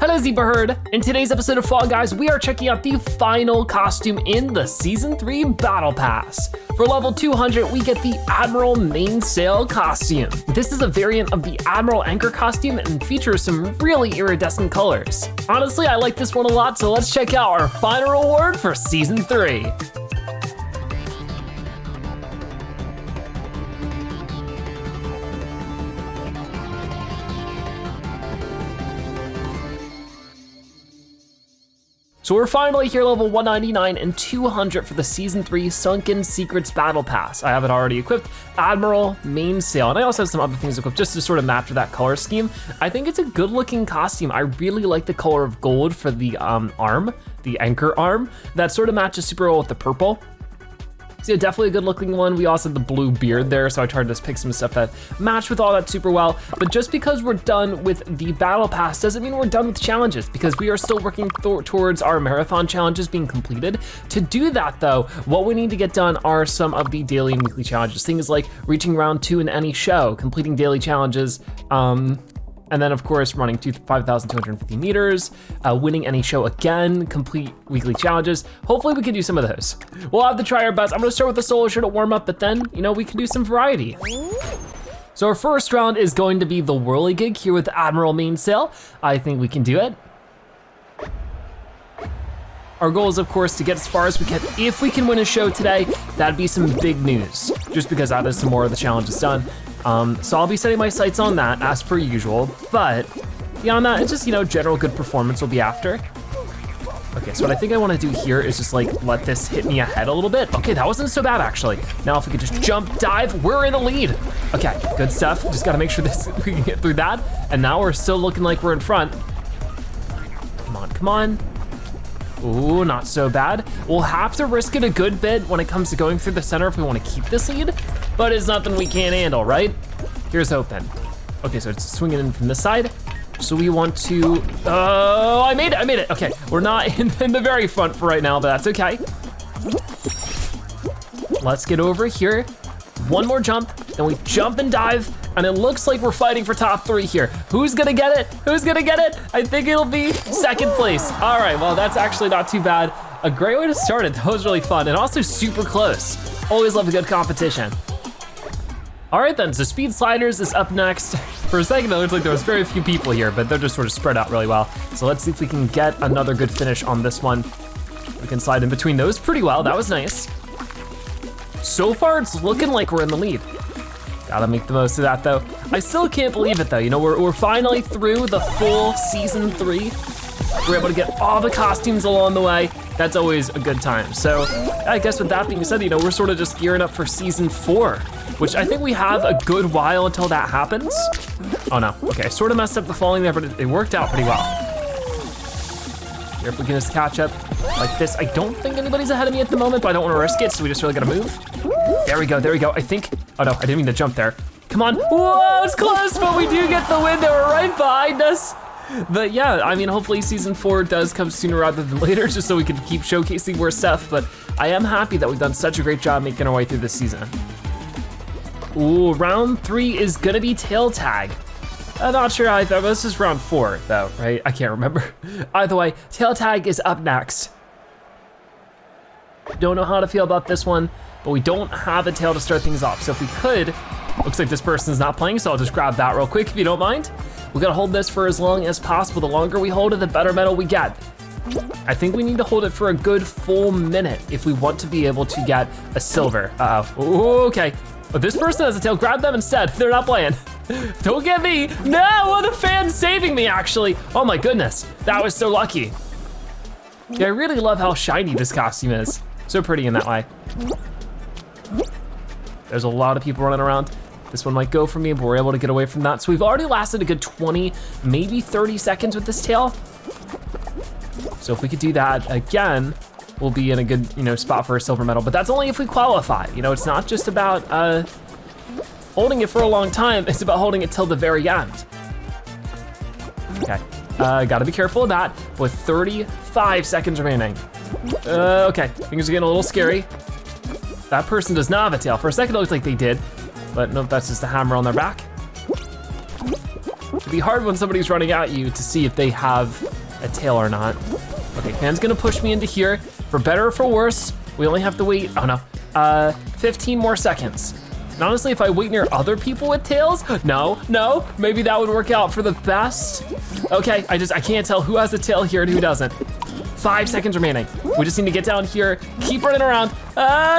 Hello Zebra Herd! In today's episode of Fall Guys, we are checking out the final costume in the Season 3 Battle Pass. For level 200, we get the Admiral Mainesale costume. This is a variant of the Admiral Anchor costume and features some really iridescent colors. Honestly, I like this one a lot, so let's check out our final reward for Season 3. So we're finally here, level 199 and 200 for the Season 3 Sunken Secrets Battle Pass. I have it already equipped, Admiral Mainesale, and I also have some other things equipped just to sort of match with that color scheme. I think it's a good looking costume. I really like the color of gold for the arm, the anchor arm. That sort of matches super well with the purple. So yeah, definitely a good looking one. We also have the blue beard there, so I tried to pick some stuff that matched with all that super well. But just because we're done with the battle pass doesn't mean we're done with challenges, because we are still working towards our marathon challenges being completed. To do that though, what we need to get done are some of the daily and weekly challenges. Things like reaching round 2 in any show, completing daily challenges, and then of course running 5,250 meters, winning any show again, complete weekly challenges. Hopefully we can do some of those. We'll have to try our best. I'm gonna start with the solo show to warm up, but then, we can do some variety. So our first round is going to be the Whirlygig here with Admiral Mainesale. I think we can do it. Our goal is, of course, to get as far as we can. If we can win a show today, that'd be some big news, just because that is some more of the challenges done. So I'll be setting my sights on that as per usual, but beyond that, it's just, general good performance will be after. Okay, so what I think I wanna do here is just let this hit me ahead a little bit. Okay, that wasn't so bad actually. Now if we could just jump, dive, we're in the lead. Okay, good stuff. Just gotta make sure we can get through that. And now we're still looking like we're in front. Come on, come on. Ooh, not so bad. We'll have to risk it a good bit when it comes to going through the center if we want to keep this lead, but it's nothing we can't handle, right? Here's hoping. Okay, so it's swinging in from this side. So we want to, oh, I made it. Okay, we're not in the very front for right now, but that's okay. Let's get over here. One more jump, then we jump and dive, and it looks like we're fighting for top 3 here. Who's gonna get it? Who's gonna get it? I think it'll be second place. All right, well, that's actually not too bad. A great way to start it. That was really fun, and also super close. Always love a good competition. All right then, so Speed Sliders is up next. For a second, it looks like there was very few people here, but they're just sort of spread out really well. So let's see if we can get another good finish on this one. We can slide in between those pretty well. That was nice. So far, it's looking like we're in the lead. Gotta make the most of that though. I still can't believe it though. We're finally through the full Season 3. We're able to get all the costumes along the way. That's always a good time. So I guess with that being said, we're sort of just gearing up for Season 4, which I think we have a good while until that happens. Oh no, okay, I sort of messed up the falling there, but it worked out pretty well. Here, if we can just catch up like this. I don't think anybody's ahead of me at the moment, but I don't want to risk it, so we just really gotta move. There we go, I think, oh no, I didn't mean to jump there. Come on, whoa, it's close, but we do get the win. They were right behind us. But yeah, hopefully Season 4 does come sooner rather than later, just so we can keep showcasing more stuff, but I am happy that we've done such a great job making our way through this season. Ooh, round 3 is gonna be tail tag. I'm not sure either, this is round 4 though, right? I can't remember. Either way, tail tag is up next. Don't know how to feel about this one, but we don't have a tail to start things off. So if we could, looks like this person's not playing, so I'll just grab that real quick if you don't mind. We gotta hold this for as long as possible. The longer we hold it, the better medal we get. I think we need to hold it for a good full minute if we want to be able to get a silver. Uh-oh, okay. But this person has a tail, grab them instead. They're not playing. Don't get me. No, the fan's saving me actually. Oh my goodness, that was so lucky. Yeah, I really love how shiny this costume is. So pretty in that way. There's a lot of people running around. This one might go for me, but we're able to get away from that. So we've already lasted a good 20, maybe 30 seconds with this tail. So if we could do that again, we'll be in a good spot for a silver medal, but that's only if we qualify. It's not just about holding it for a long time, it's about holding it till the very end. Okay, gotta be careful of that, with 35 seconds remaining. Okay, things are getting a little scary. That person does not have a tail. For a second it looked like they did, but nope, that's just a hammer on their back. It'd be hard when somebody's running at you to see if they have a tail or not. Okay, Fan's gonna push me into here. For better or for worse, we only have to wait, oh no, 15 more seconds. And honestly, if I wait near other people with tails, no, maybe that would work out for the best. Okay, I can't tell who has a tail here and who doesn't. 5 seconds remaining. We just need to get down here, keep running around.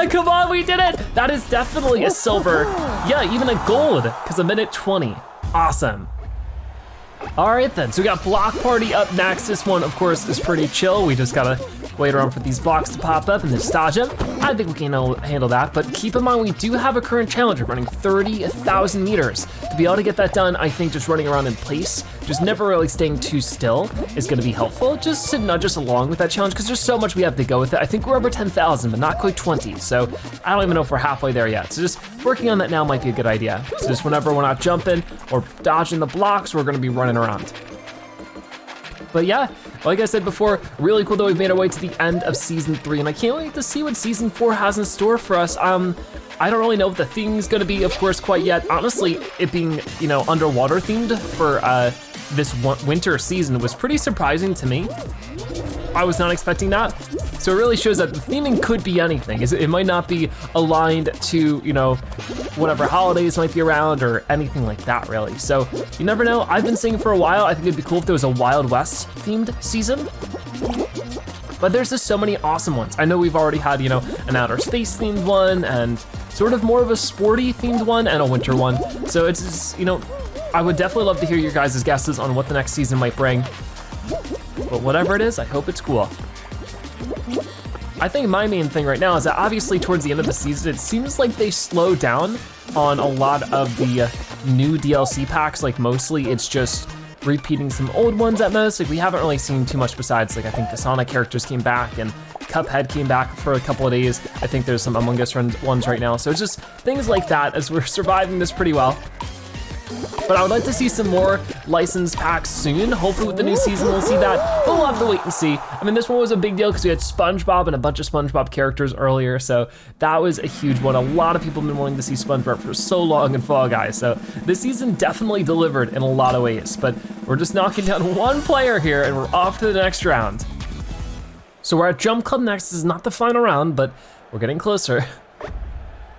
Come on, we did it. That is definitely a silver. Yeah, even a gold, because a minute 20. Awesome. All right then, so we got Block Party up next. This one, of course, is pretty chill. We just gotta wait around for these blocks to pop up and then dodge them. I think we can handle that, but keep in mind we do have a current challenger running 30,000 meters. To be able to get that done, I think just running around in place, just never really staying too still is gonna be helpful, just to nudge us along with that challenge, because there's so much we have to go with it. I think we're over 10,000, but not quite 20, so I don't even know if we're halfway there yet. So just working on that now might be a good idea. So just whenever we're not jumping or dodging the blocks, we're gonna be running around. But yeah, like I said before, really cool that we've made our way to the end of season 3, and I can't wait to see what season 4 has in store for us. I don't really know what the theme's gonna be, of course, quite yet. Honestly, it being, underwater themed for this winter season was pretty surprising to me. I was not expecting that. So it really shows that the theming could be anything. It might not be aligned to, whatever holidays might be around or anything like that, really. So you never know. I've been saying for a while, I think it'd be cool if there was a Wild West themed season. But there's just so many awesome ones. I know we've already had, an outer space themed one and sort of more of a sporty themed one and a winter one. So it's just, I would definitely love to hear your guys' guesses on what the next season might bring. But whatever it is, I hope it's cool. I think my main thing right now is that obviously towards the end of the season, it seems like they slowed down on a lot of the new DLC packs. Like mostly it's just repeating some old ones at most. Like we haven't really seen too much besides, like I think the Sonic characters came back and Cuphead came back for a couple of days. I think there's some Among Us ones right now. So it's just things like that as we're surviving this pretty well. But I would like to see some more licensed packs soon. Hopefully with the new season, we'll see that, but we'll have to wait and see. I mean, this one was a big deal because we had SpongeBob and a bunch of SpongeBob characters earlier, so that was a huge one. A lot of people have been wanting to see SpongeBob for so long in Fall Guys, so this season definitely delivered in a lot of ways, but we're just knocking down one player here and we're off to the next round. So we're at Jump Club next. This is not the final round, but we're getting closer.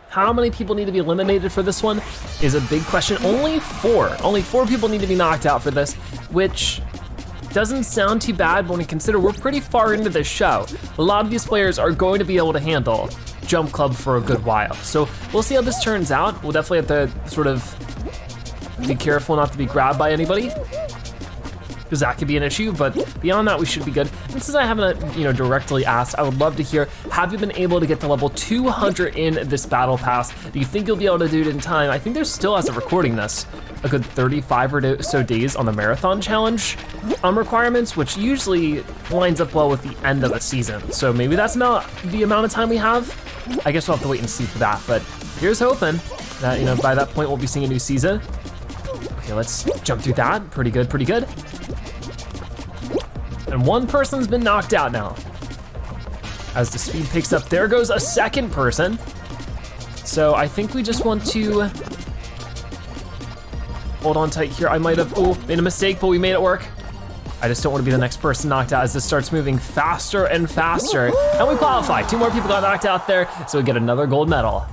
How many people need to be eliminated for this one is a big question. Only 4 people need to be knocked out for this, which doesn't sound too bad when we consider we're pretty far into this show. A lot of these players are going to be able to handle Jump Club for a good while. So we'll see how this turns out. We'll definitely have to sort of be careful not to be grabbed by anybody, because that could be an issue, but beyond that, we should be good. And since I haven't, directly asked, I would love to hear, have you been able to get to level 200 in this battle pass? Do you think you'll be able to do it in time? I think there's still, as of recording this, a good 35 or so days on the marathon challenge requirements, which usually lines up well with the end of a season. So maybe that's not the amount of time we have. I guess we'll have to wait and see for that, but here's hoping that, by that point, we'll be seeing a new season. Okay, let's jump through that. Pretty good, pretty good. And one person's been knocked out now. As the speed picks up, there goes a second person. So I think we just want to hold on tight here. I might have, made a mistake, but we made it work. I just don't want to be the next person knocked out as this starts moving faster and faster. And we qualify. 2 more people got knocked out there, so we get another gold medal.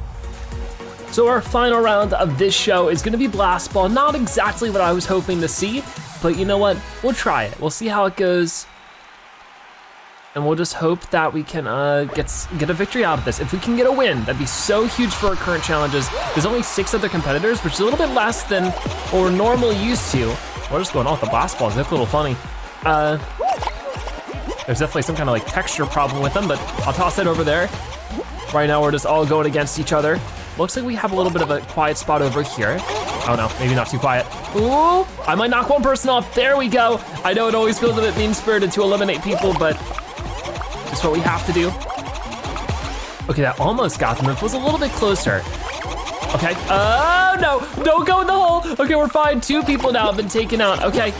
So our final round of this show is gonna be Blastball. Not exactly what I was hoping to see, but you know what? We'll try it. We'll see how it goes. And we'll just hope that we can get a victory out of this. If we can get a win, that'd be so huge for our current challenges. There's only 6 other competitors, which is a little bit less than what we're normally used to. We're just going off the Blastballs, that's a little funny. There's definitely some kind of texture problem with them, but I'll toss it over there. Right now we're just all going against each other. Looks like we have a little bit of a quiet spot over here. Oh no, maybe not too quiet. Ooh, I might knock one person off. There we go. I know it always feels a bit mean-spirited to eliminate people, but it's what we have to do. Okay, that almost got them. It was a little bit closer. Okay, oh no, don't go in the hole. Okay, we're fine. 2 people now have been taken out. Okay.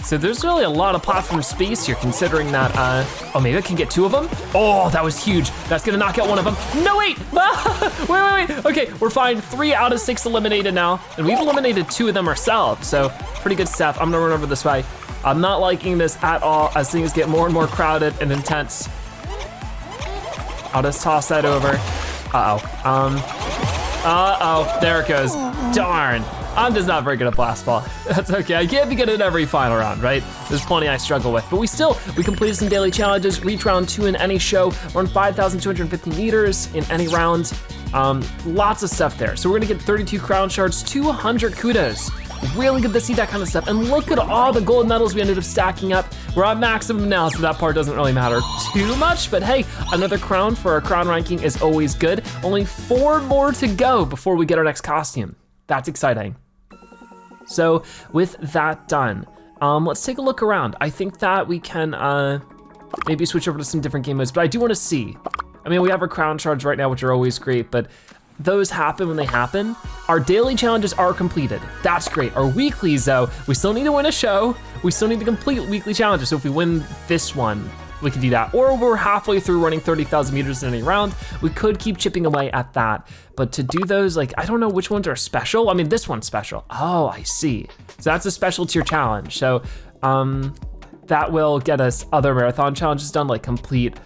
So there's really a lot of platform space here considering that, oh, maybe I can get 2 of them? Oh, that was huge. That's gonna knock out one of them. No, wait, wait. Okay, we're fine, 3 out of 6 eliminated now. And we've eliminated 2 of them ourselves, so pretty good stuff. I'm gonna run over this way. I'm not liking this at all as things get more and more crowded and intense. I'll just toss that over. There it goes. Darn. I'm just not very good at Blastball. That's okay, I can't be good at every final round, right? There's plenty I struggle with, but we completed some daily challenges, reach round 2 in any show, run 5,250 meters in any round. Lots of stuff there. So we're gonna get 32 crown shards, 200 kudos. Really good to see that kind of stuff. And look at all the gold medals we ended up stacking up. We're at maximum now, so that part doesn't really matter too much, but hey, another crown for our crown ranking is always good. Only 4 more to go before we get our next costume. That's exciting. So with that done, let's take a look around. I think that we can maybe switch over to some different game modes, but I do wanna see. I mean, we have our crown shards right now, which are always great, but those happen when they happen. Our daily challenges are completed. That's great. Our weeklies though, we still need to win a show. We still need to complete weekly challenges. So if we win this one, we can do that. Or we're halfway through running 30,000 meters in any round, we could keep chipping away at that. But to do those, like, I don't know which ones are special. I mean, this one's special. Oh, I see. So that's a special tier challenge. So that will get us other marathon challenges done, like complete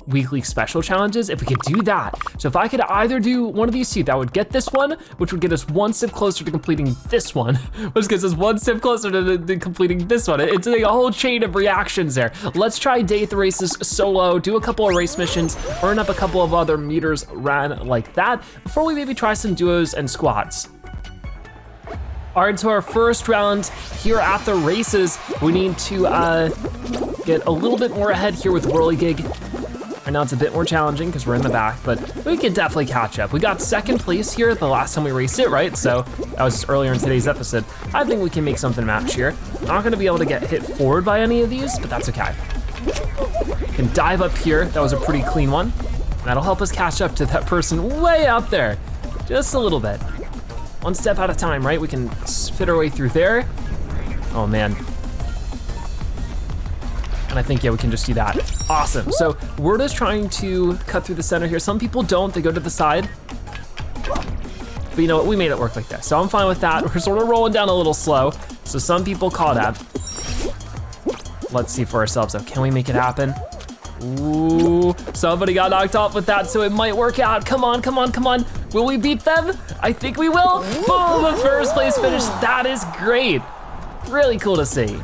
weekly special challenges, if we could do that. So if I could either do one of these 2, that would get this one, which would get us 1 step closer to completing this one, which gets us 1 step closer to completing this one. It's like a whole chain of reactions there. Let's try day 3 races solo, do a couple of race missions, earn up a couple of other meters ran like that, before we maybe try some duos and squads. All right, so our first round here at the races, we need to get a little bit more ahead here with Whirlygig. Right now it's a bit more challenging because we're in the back, but we can definitely catch up. We got 2nd place here the last time we raced it, right? So that was earlier in today's episode. I think we can make something match here. Not gonna be able to get hit forward by any of these, but that's okay. Can dive up here. That was a pretty clean one. That'll help us catch up to that person way out there. Just a little bit. 1 step at a time, right? We can fit our way through there. Oh man. And I think, yeah, we can just do that. Awesome, so we're just trying to cut through the center here. Some people don't, they go to the side. But you know what, we made it work like that. So I'm fine with that. We're sort of rolling down a little slow. So some people caught up. Let's see for ourselves though, can we make it happen? Ooh, somebody got knocked off with that, so it might work out. Come on, come on, come on. Will we beat them? I think we will. Boom, a 1st place finish. That is great. Really cool to see.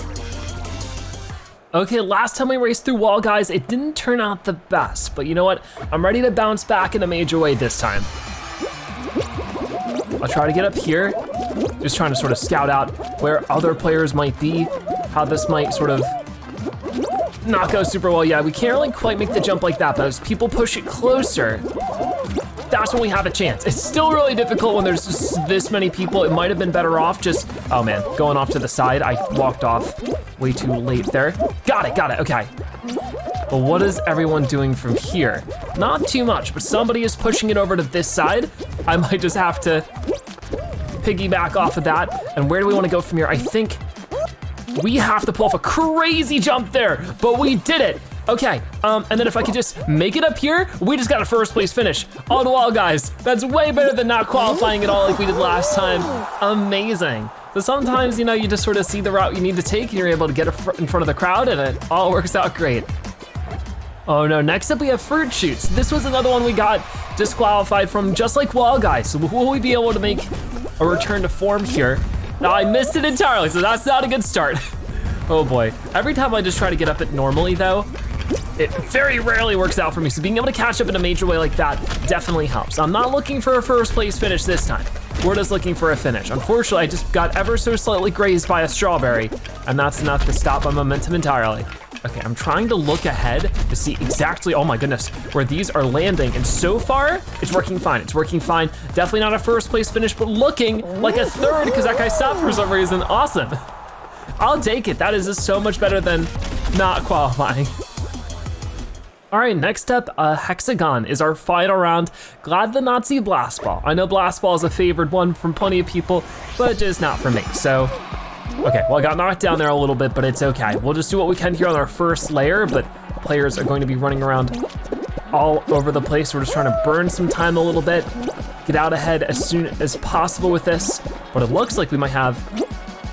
Okay, last time we raced through wall, guys, it didn't turn out the best, but you know what? I'm ready to bounce back in a major way this time. I'll try to get up here, just trying to sort of scout out where other players might be, how this might sort of not go super well. Yeah, we can't really quite make the jump like that, but as people push it closer, that's when we have a chance. It's still really difficult when there's just this many people. It might have been better off just, oh man, going off to the side. I walked off way too late there. Got it, okay. But what is everyone doing from here? Not too much, but somebody is pushing it over to this side. I might just have to piggyback off of that. And where do we wanna go from here? I think we have to pull off a crazy jump there, but we did it. Okay, and then if I could just make it up here, we just got a 1st place finish on the wall, guys. That's way better than not qualifying at all like we did last time. Amazing. So sometimes, you know, you just sort of see the route you need to take and you're able to get in front of the crowd and it all works out great. Oh no, next up we have fruit shoots. This was another one we got disqualified from, just like wall, guys. So will we be able to make a return to form here? No, I missed it entirely, so that's not a good start. Oh boy, every time I just try to get up it normally though, it very rarely works out for me. So being able to catch up in a major way like that definitely helps. I'm not looking for a 1st place finish this time. We're just looking for a finish. Unfortunately, I just got ever so slightly grazed by a strawberry, and that's enough to stop my momentum entirely. Okay, I'm trying to look ahead to see exactly, oh my goodness, where these are landing. And so far, it's working fine, it's working fine. Definitely not a 1st place finish, but looking like a 3rd because that guy stopped for some reason. Awesome. I'll take it. That is just so much better than not qualifying. All right, next up, Hexagon is our final round. Glad the Nazi Blastball. I know Blastball is a favored one from plenty of people, but just not for me. So Okay, well I got knocked down there a little bit, but it's okay. We'll just do what we can here on our first layer, but players are going to be running around all over the place. We're just trying to burn some time a little bit, get out ahead as soon as possible with this, but it looks like we might have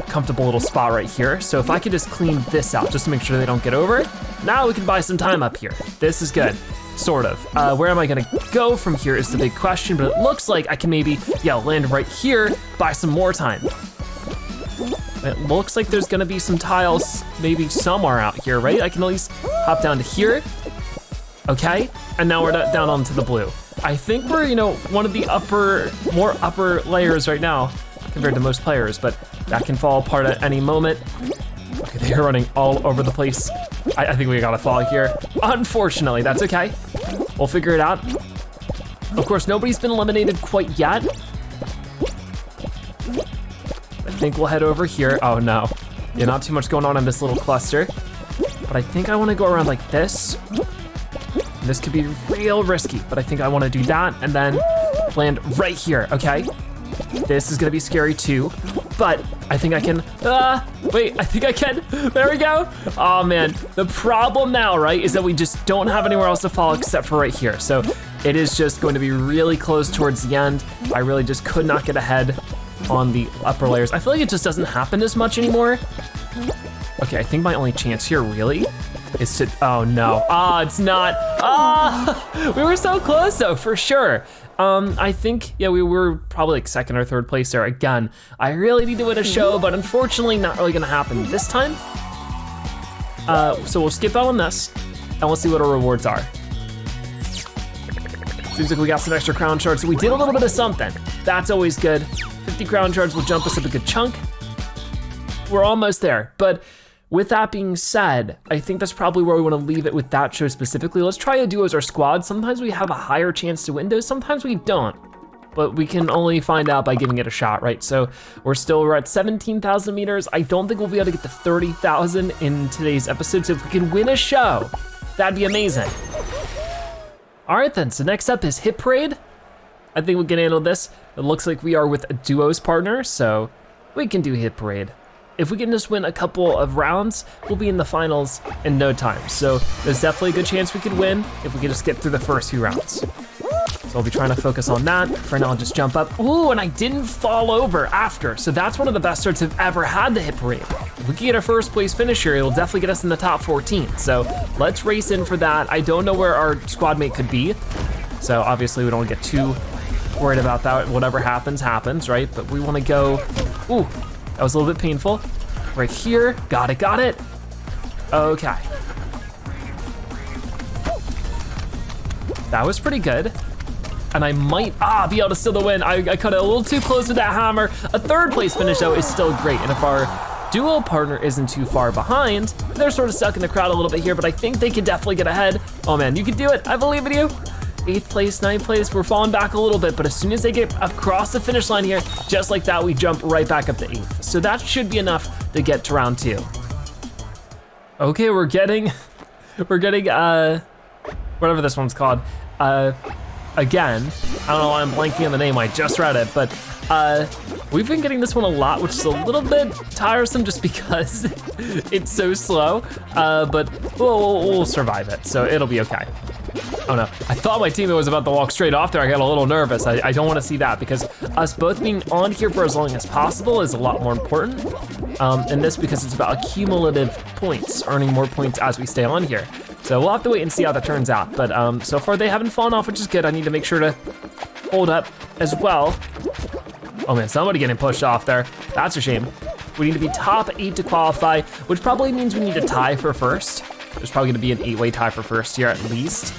a comfortable little spot right here. So if I could just clean this out, just to make sure they don't get over it, now we can buy some time up here. This is good, sort of. Where am I gonna go from here is the big question, but it looks like I can maybe, land right here, buy some more time. It looks like there's gonna be some tiles maybe somewhere out here, right? I can at least hop down to here. Okay, and now we're down onto the blue. I think we're, one of the more upper layers right now compared to most players, but that can fall apart at any moment. Okay, they're running all over the place. I think we gotta fall here. Unfortunately, that's okay. We'll figure it out. Of course, nobody's been eliminated quite yet. I think we'll head over here. Oh no. Yeah, not too much going on in this little cluster. But I think I wanna go around like this. This could be real risky, but I think I wanna do that and then land right here, okay? This is gonna be scary too, but I think I can, wait, I think I can, there we go. Oh man, the problem now, right, is that we just don't have anywhere else to fall except for right here. So it is just going to be really close towards the end. I really just could not get ahead on the upper layers. I feel like it just doesn't happen as much anymore. Okay, I think my only chance here really is to, oh no. It's not. We were so close though, for sure. I think, we were probably like second or third place there. Again, I really need to win a show, but unfortunately not really gonna happen this time. So we'll skip out on this and we'll see what our rewards are. Seems like we got some extra crown shards. So we did a little bit of something. That's always good. 50 crown shards will jump us up a good chunk. We're almost there, but with that being said, I think that's probably where we wanna leave it with that show specifically. Let's try a duo as our squad. Sometimes we have a higher chance to win those, sometimes we don't. But we can only find out by giving it a shot, right? So we're at 17,000 meters. I don't think we'll be able to get to 30,000 in today's episode. So if we can win a show, that'd be amazing. All right then, so next up is Hit Parade. I think we can handle this. It looks like we are with a duos partner, so we can do Hit Parade. If we can just win a couple of rounds, we'll be in the finals in no time. So there's definitely a good chance we could win if we can just get through the first few rounds. So I'll be trying to focus on that. For now, I'll just jump up. Ooh, and I didn't fall over after. So that's one of the best starts I've ever had the Hit Parade. If we can get a first place finisher, it'll definitely get us in the top 14. So let's race in for that. I don't know where our squad mate could be. So obviously we don't get too worried about that. Whatever happens, happens, right? But we wanna go, ooh, that was a little bit painful. Right here, got it. Okay. That was pretty good. And I might, be able to steal the win. I cut it a little too close with that hammer. A third place finish though is still great. And if our duo partner isn't too far behind, they're sort of stuck in the crowd a little bit here, but I think they can definitely get ahead. Oh man, you can do it, I believe in you. 8th place, 9th place, we're falling back a little bit, but as soon as they get across the finish line here, just like that, we jump right back up to 8th. So that should be enough to get to round 2. Okay, we're getting, whatever this one's called, again, I don't know why I'm blanking on the name, I just read it, but we've been getting this one a lot, which is a little bit tiresome just because it's so slow, but we'll survive it, so it'll be okay. Oh no, I thought my teammate was about to walk straight off there. I got a little nervous. I don't wanna see that because us both being on here for as long as possible is a lot more important. And this because it's about cumulative points, earning more points as we stay on here. So we'll have to wait and see how that turns out. But so far they haven't fallen off, which is good. I need to make sure to hold up as well. Oh man, somebody getting pushed off there. That's a shame. We need to be top 8 to qualify, which probably means we need to tie for first. There's probably gonna be an 8-way tie for first here at least.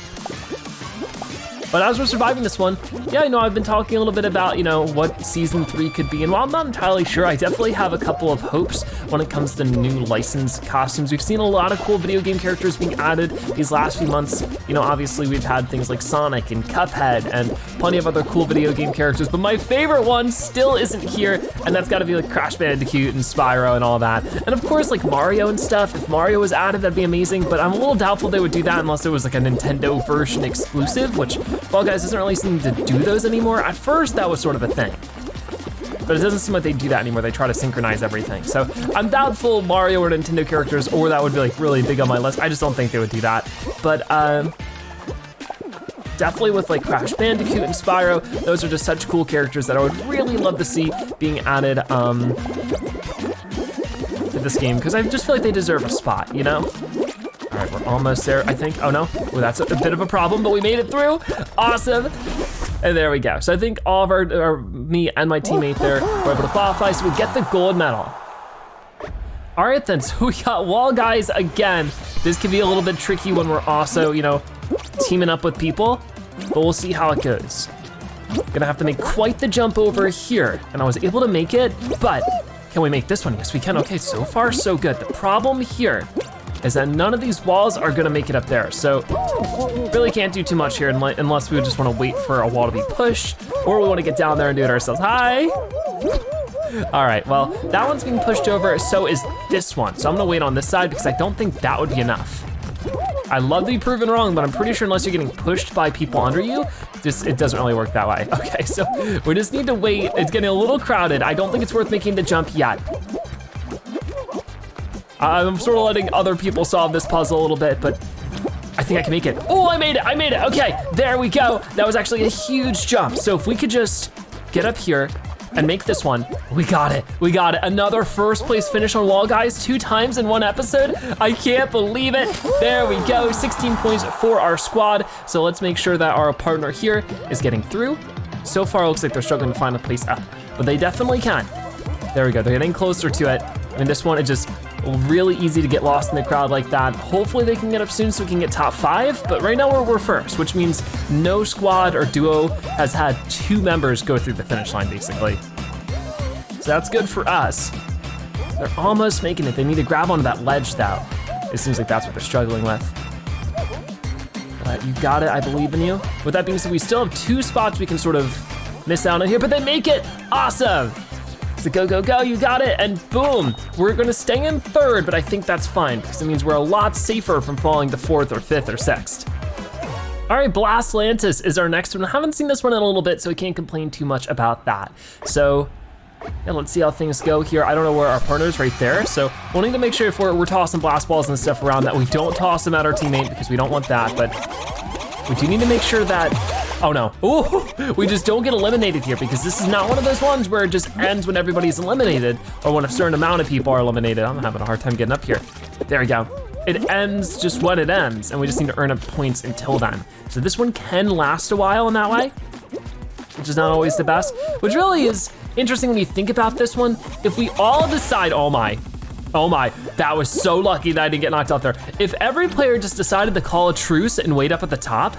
But as we're surviving this one, yeah, I know I've been talking a little bit about, what season 3 could be, and while I'm not entirely sure, I definitely have a couple of hopes when it comes to new licensed costumes. We've seen a lot of cool video game characters being added these last few months. Obviously we've had things like Sonic and Cuphead and plenty of other cool video game characters, but my favorite one still isn't here, and that's gotta be like Crash Bandicoot and Spyro and all that. And of course, like Mario and stuff, if Mario was added, that'd be amazing, but I'm a little doubtful they would do that unless it was like a Nintendo version exclusive, which Fall Guys isn't really seeming to do those anymore. At first, that was sort of a thing. but it doesn't seem like they do that anymore. They try to synchronize everything. So I'm doubtful Mario or Nintendo characters, or that would be like really big on my list. I just don't think they would do that. But definitely with like Crash Bandicoot and Spyro, those are just such cool characters that I would really love to see being added to this game, because I just feel like they deserve a spot, you know? All right, we're almost there, I think. Oh no, well, that's a bit of a problem, but we made it through. Awesome. And there we go. So I think all of me and my teammate there were able to qualify, so we get the gold medal. All right then, so we got wall guys again. This can be a little bit tricky when we're also, you know, teaming up with people, but we'll see how it goes. Gonna have to make quite the jump over here, and I was able to make it, but can we make this one? Yes, we can. Okay, so far so good. The problem here is that none of these walls are gonna make it up there, so really can't do too much here unless we just wanna wait for a wall to be pushed, or we wanna get down there and do it ourselves. Hi! All right, well, that one's being pushed over, so is this one. So I'm gonna wait on this side because I don't think that would be enough. I love to be proven wrong, but I'm pretty sure unless you're getting pushed by people under you, it doesn't really work that way. Okay, so we just need to wait. It's getting a little crowded. I don't think it's worth making the jump yet. I'm sort of letting other people solve this puzzle a little bit, but I think I can make it. Oh, I made it, okay, there we go. That was actually a huge jump. So if we could just get up here and make this one, we got it. Another first place finish on wall guys, 2 times in one episode. I can't believe it. There we go, 16 points for our squad. So let's make sure that our partner here is getting through. So far, it looks like they're struggling to find a place up, but they definitely can. There we go, they're getting closer to it. I mean, this one is just really easy to get lost in the crowd like that. Hopefully they can get up soon so we can get top 5, but right now we're first, which means no squad or duo has had 2 members go through the finish line, basically. So that's good for us. They're almost making it. They need to grab onto that ledge though. It seems like that's what they're struggling with. But you got it, I believe in you. With that being said, we still have 2 spots we can sort of miss out on here, but they make it, awesome. So go, go, go, you got it, and boom. We're gonna stay in 3rd, but I think that's fine because it means we're a lot safer from falling to 4th or 5th or 6th. All right, Blast Lantus is our next one. I haven't seen this one in a little bit, so we can't complain too much about that. So, yeah, let's see how things go here. I don't know where our partner's right there, so we'll need to make sure if we're tossing blast balls and stuff around that we don't toss them at our teammate because we don't want that, but we do need to make sure that, oh no, ooh, we just don't get eliminated here because this is not one of those ones where it just ends when everybody's eliminated or when a certain amount of people are eliminated. I'm having a hard time getting up here. There we go. It ends just when it ends and we just need to earn up points until then. So this one can last a while in that way, which is not always the best, which really is interesting when you think about this one. If we all decide, oh my, that was so lucky that I didn't get knocked out there. If every player just decided to call a truce and wait up at the top,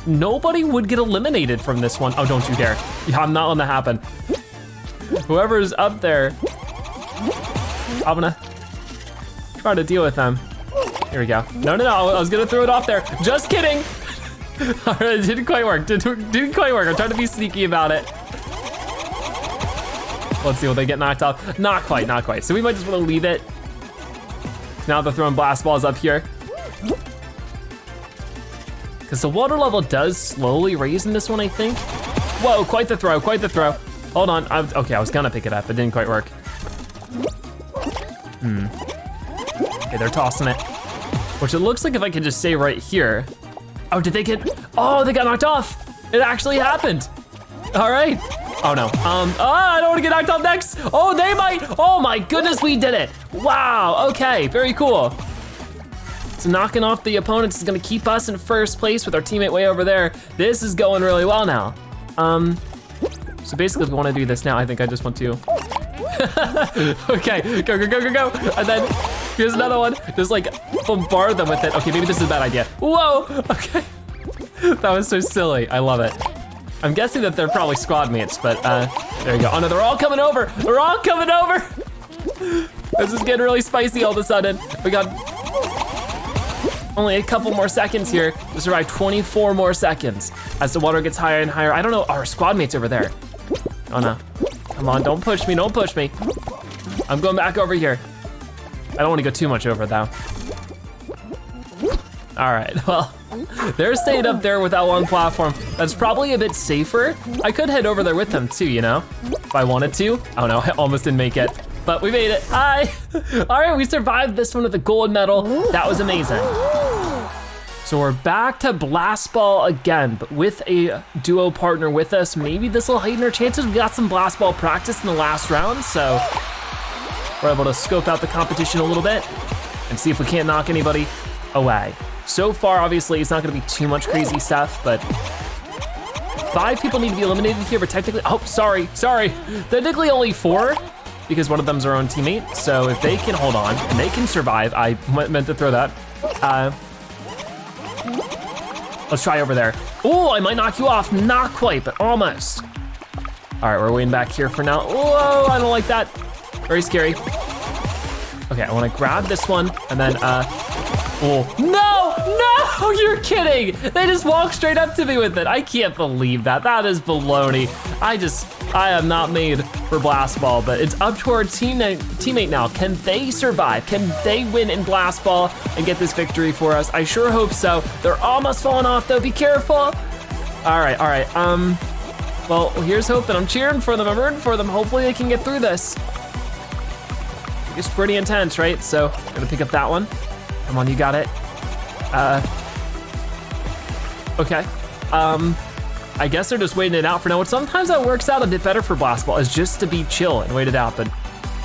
nobody would get eliminated from this one. Oh, don't you dare. Yeah, I'm not letting that happen. Whoever's up there, I'm gonna try to deal with them. Here we go. No, I was gonna throw it off there. Just kidding. All right, it didn't quite work. Didn't quite work. I'm trying to be sneaky about it. Let's see, will they get knocked off? Not quite. So we might just wanna leave it. Now they're throwing blast balls up here. Because the water level does slowly raise in this one, I think. Whoa, quite the throw. Hold on, okay, I was gonna pick it up, it didn't quite work. Okay, they're tossing it. Which it looks like if I could just stay right here. Oh, they got knocked off. It actually happened. All right. Oh no, I don't wanna get knocked off next. Oh, they might, oh my goodness, we did it. Wow, okay, very cool. So knocking off the opponents is gonna keep us in first place with our teammate way over there. This is going really well now. So basically if we wanna do this now, I think I just want to. Okay, go. And then here's another one. Just like bombard them with it. Okay, maybe this is a bad idea. Whoa, okay. That was so silly, I love it. I'm guessing that they're probably squad mates, but there you go. Oh no, they're all coming over. This is getting really spicy all of a sudden. We got only a couple more seconds here to survive 24 more seconds as the water gets higher and higher. I don't know, our squad mates over there. Oh no, come on, don't push me. I'm going back over here. I don't wanna go too much over though. All right, well, they're staying up there with that one platform. That's probably a bit safer. I could head over there with them too, you know? if I wanted to. Oh no, I almost didn't make it, but we made it. Hi. All right, we survived this one with a gold medal. That was amazing. So we're back to Blastball again, but with a duo partner with us. Maybe this will heighten our chances. We got some Blastball practice in the last round, so we're able to scope out the competition a little bit and see if we can't knock anybody away. So far, obviously, it's not gonna be too much crazy stuff, but 5 people need to be eliminated here, but technically, oh, sorry. Technically only 4, because one of them's our own teammate. So if they can hold on and they can survive, I meant to throw that. Let's try over there. Oh, I might knock you off. Not quite, but almost. All right, we're waiting back here for now. Whoa, I don't like that. Very scary. Okay, I wanna grab this one and then, oh, no, you're kidding. They just walked straight up to me with it. I can't believe that. That is baloney. I am not made for Blastball, but it's up to our teammate now. Can they survive? Can they win in Blastball and get this victory for us? I sure hope so. They're almost falling off though, be careful. All right, well, here's hoping. I'm cheering for them, I'm rooting for them. Hopefully they can get through this. It's pretty intense, right? So I'm gonna pick up that one. Come on, you got it. Okay. I guess they're just waiting it out for now. Sometimes that works out a bit better for Blastball, is just to be chill and wait it out, but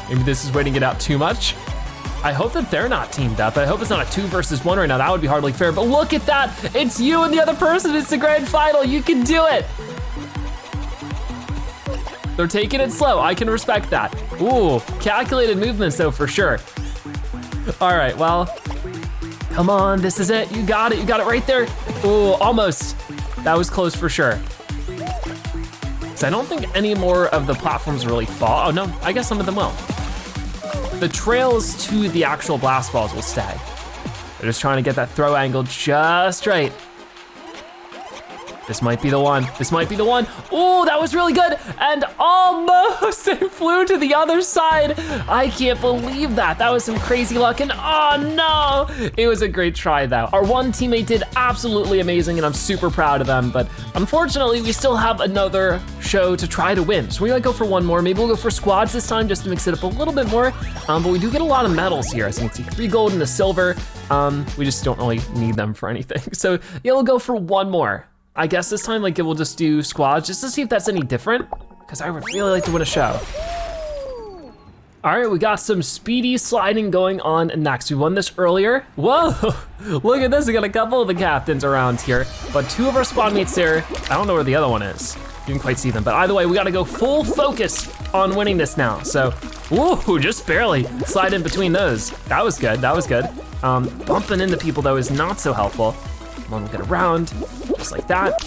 maybe this is waiting it out too much. I hope that they're not teamed up. I hope it's not a 2 versus 1 right now. That would be hardly fair, but look at that. It's you and the other person. It's the grand final. You can do it. They're taking it slow. I can respect that. Ooh, calculated movements though, for sure. All right, well, come on, this is it. You got it right there. Ooh, almost. That was close for sure. So I don't think any more of the platforms really fall. Oh no, I guess some of them will. The trails to the actual blast balls will stay. They're just trying to get that throw angle just right. This might be the one. Oh, that was really good. And almost it flew to the other side. I can't believe that. That was some crazy luck, and oh no. It was a great try though. Our one teammate did absolutely amazing and I'm super proud of them, but unfortunately we still have another show to try to win. So we might go for one more. Maybe we'll go for squads this time just to mix it up a little bit more. But we do get a lot of medals here. As you can see, 3 gold and a silver. We just don't really need them for anything. So yeah, we'll go for one more. I guess this time, like, we'll just do squads just to see if that's any different, because I would really like to win a show. All right, we got some speedy sliding going on next. We won this earlier. Whoa, look at this. We got a couple of the captains around here, but 2 of our squad mates there. I don't know where the other one is. You didn't quite see them, but either way, we gotta go full focus on winning this now. So, whoa, just barely slide in between those. That was good. Bumping into people though is not so helpful. Come on, we'll get around, just like that.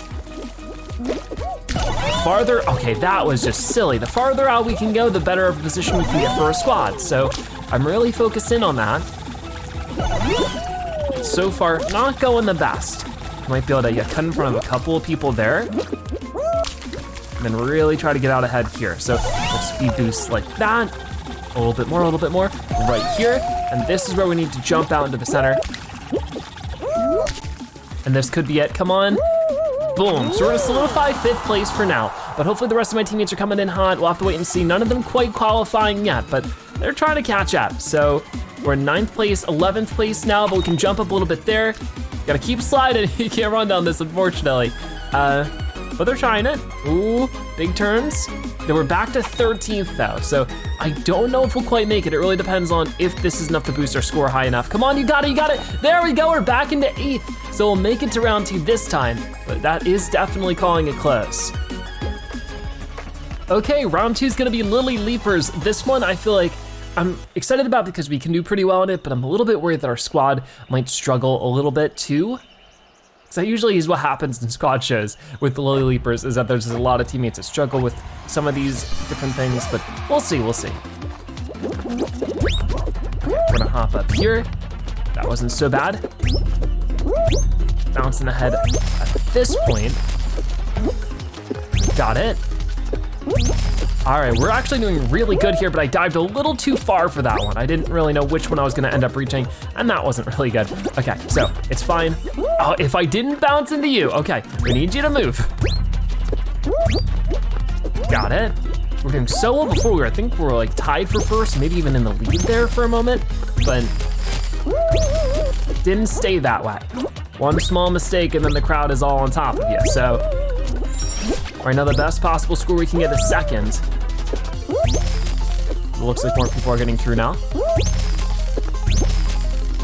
Farther, okay, that was just silly. The farther out we can go, the better of a position we can get for a squad. So I'm really focused in on that. So far, not going the best. Might be able to cut in front of a couple of people there. And then really try to get out ahead here. So we'll speed boost like that. A little bit more, right here. And this is where we need to jump out into the center. And this could be it, come on. Boom, so we're gonna solidify 5th place for now, but hopefully the rest of my teammates are coming in hot. We'll have to wait and see. None of them quite qualifying yet, but they're trying to catch up. So we're in 9th place, 11th place now, but we can jump up a little bit there. Gotta keep sliding, you can't run down this, unfortunately. But they're trying it. Ooh, big turns. Then we're back to 13th though, so I don't know if we'll quite make it. It really depends on if this is enough to boost our score high enough. Come on, you got it. There we go, we're back into 8th. So we'll make it to round 2 this time, but that is definitely calling it close. Okay, round 2 is gonna be Lily Leapers. This one I feel like I'm excited about because we can do pretty well in it, but I'm a little bit worried that our squad might struggle a little bit too. So that usually is what happens in squad shows with the Lily Leapers, is that there's a lot of teammates that struggle with some of these different things, but we'll see. We're gonna hop up here. That wasn't so bad. Bouncing ahead at this point. Got it. All right, we're actually doing really good here, but I dived a little too far for that one. I didn't really know which one I was gonna end up reaching, and that wasn't really good. Okay, so it's fine. Oh, if I didn't bounce into you, okay, we need you to move. Got it. We're doing so well before. I think we're like tied for first, maybe even in the lead there for a moment, but didn't stay that way. One small mistake and then the crowd is all on top of you. So right now the best possible score we can get is second. It looks like more people are getting through now.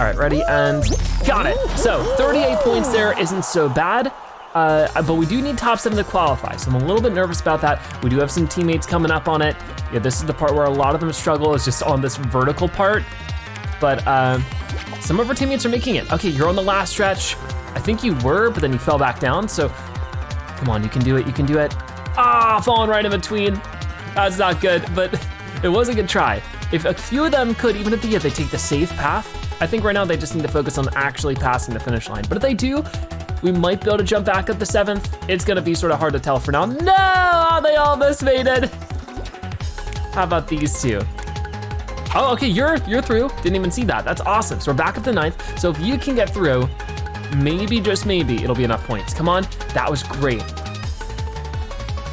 All right, ready, and got it. So 38 points there isn't so bad, but we do need top 7 to qualify, so I'm a little bit nervous about that. We do have some teammates coming up on it. Yeah, this is the part where a lot of them struggle, is just on this vertical part, but some of our teammates are making it. Okay, you're on the last stretch. I think you were, but then you fell back down, so come on, you can do it, you can do it. Ah, falling right in between. That's not good, but it was a good try. If a few of them could, even if they take the safe path, I think right now they just need to focus on actually passing the finish line. But if they do, we might be able to jump back up to 7th. It's gonna be sort of hard to tell for now. No, they almost made it. How about these two? Oh, okay, you're through. Didn't even see that, that's awesome. So we're back up to 9th. So if you can get through, maybe, just maybe, it'll be enough points. Come on, that was great.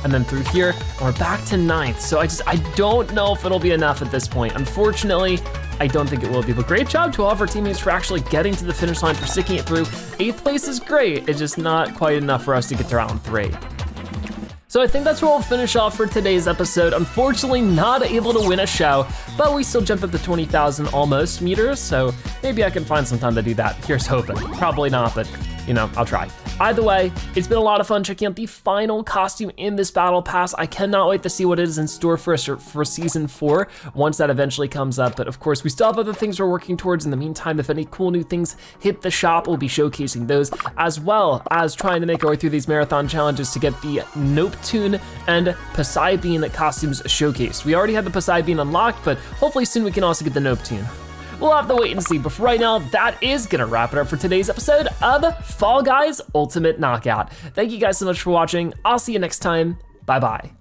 And then through here, and we're back to 9th. So I don't know if it'll be enough at this point. Unfortunately, I don't think it will be, but great job to all of our teammates for actually getting to the finish line, for sticking it through. 8th place is great, it's just not quite enough for us to get to round 3. So I think that's where we'll finish off for today's episode. Unfortunately, not able to win a show, but we still jumped up to 20,000 almost meters, so maybe I can find some time to do that. Here's hoping. Probably not, but you know, I'll try. Either way, it's been a lot of fun checking out the final costume in this battle pass. I cannot wait to see what is in store for us for season 4 once that eventually comes up. But of course, we still have other things we're working towards. In the meantime, if any cool new things hit the shop, we'll be showcasing those, as well as trying to make our way through these marathon challenges to get the Nope Tune and Poseidon costumes showcased. We already had the Poseidon unlocked, but hopefully soon we can also get the Nope Tune. We'll have to wait and see, but for right now, that is gonna wrap it up for today's episode of Fall Guys Ultimate Knockout. Thank you guys so much for watching. I'll see you next time. Bye-bye.